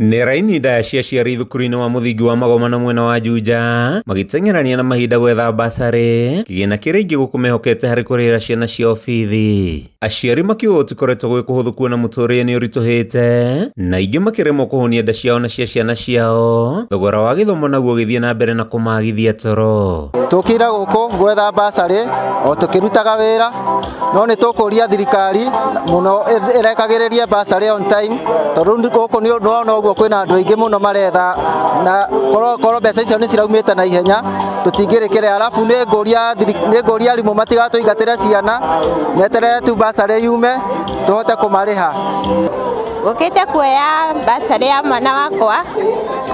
Nĩ raini ndaya cia aciari thukuru-inĩ wa mũthingi wa Magoma mwena wa Juja magĩteng'erania na mahinda gwetha basarĩ, kĩgĩna kĩrĩa aingĩ gũkũ mehokete harĩ kũrĩhĩra ciana ciao bithi. Aciari makiuga gũtikoretwo gwĩ kũhũthũ kuona mũtũrĩre nĩ ũritũhĩte, na aingĩ makĩremwo kũhũnia nda ciao na cia ciana ciao, thogora wa gĩthomo naguo gĩthiĩ na mbere na kũmagithia toro. Tũkĩra gũkũ gwetha basarĩ o tũkĩrutaga wĩra, no nĩ tũkũria thirikari mũno ĩrekagĩrĩrie basarĩ on time, tondũ gũkũ nĩ ũguo kwĩna andũ aingĩ mũno maretha, na korwo mbeca icio nĩ ciraumĩte na ihenya tũtingĩrĩkĩre. Arabu nĩ ngũria arimũ matigatũingatĩre ciana, meterere tu basarĩ yume tũhote kũmarĩha. Ngũkĩte kuoya basarĩ ya mwana wakwa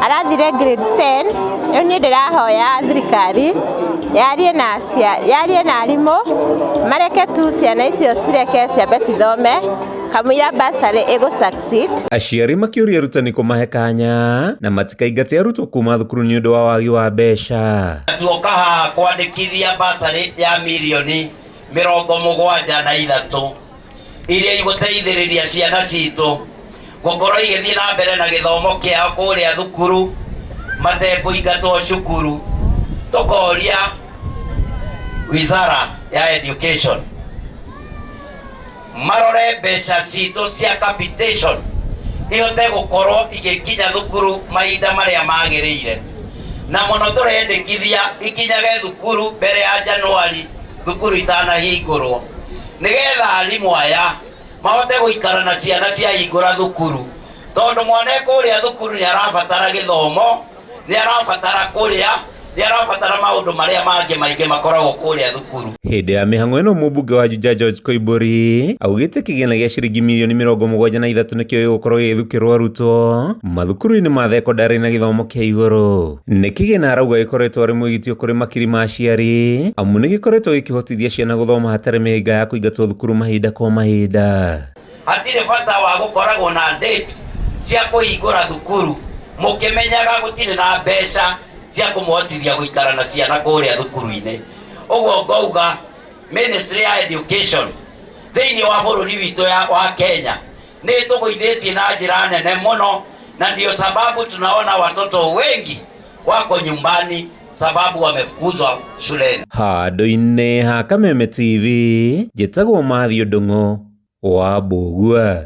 arathire grade 10. Rĩu niĩ ndĩrahoya thirikari yarie na arimũ mareke tu ciana icio cireke ciambe cithome kamũira basarĩ succeed. Aciari makĩũria arutani kũmahe kanya na matikaingate arutwo kuma thukuru nĩ ũndũ wa wagi wa mbeca. Tuoka haha kwandĩkithia basarĩ ya mirioni 73 iria igũteithĩrĩria ciana citũ gũkorwo igĩthiĩ na mbere na gĩthomo kĩao kũrĩa thukuru matekũingatwo cukuru. Tũkoria wizara ya education marore mbeca citũ cia capitation ihote gũkorwo igĩkinya thukuru mahinda marĩa magĩrĩire, na mũno tũrendekithia ikinyage thukuru mbere ya Januari thukuru itanahingũrwo, nĩgetha arimũ aya mahote gũikara na ciana ciahingũra thukuru, tondũ mwana kũrĩa thukuru nĩ arabatara gĩthomo, nĩ arabatara kũrĩa, nĩ arabatara maũndũ marĩa mangĩ maingĩ makoragwo kũrĩa thukuru. Hĩndĩ ya mĩhang'o ĩno mũmbunge wa Juja George Koimbũri augĩte kĩgĩna gĩa ciringi mirioni 73 nĩkĩo gĩgũkorwo gĩgĩthukĩrwo arutwo mathukuru-inĩ ma thekondarĩ na gĩthomo kĩa igũrũ. Nĩ kĩgĩna arauga gĩkoretwo arĩ mwĩgitio kũrĩ makiri ma aciari, amu nĩ gĩkoretwo gĩkĩhotithia ciana gũthoma hatarĩ mĩhĩnga ya kũingatwo thukuru mahinda kwa mahinda. Hatirĩ bata wa gũkoragwo na date cia kũhingũra thukuru mũkĩmenyaga gũtirĩ na mbeca cia kũmũhotithia gũikara na ciana kũrĩa thukuru-inĩ. Ũguo ngauga Ministry ya Education thĩinĩ wa bũrũri witũ wa Kenya nĩ tũgũithĩtie na njĩra nene mũno, na ndio sababu tunaona watoto wengi wako nyumbani sababu wamefukuzwa shuleni. Handũ-inĩ ha Kameme TV njĩtagwo Mathew Ndung'u wa Mbũgua.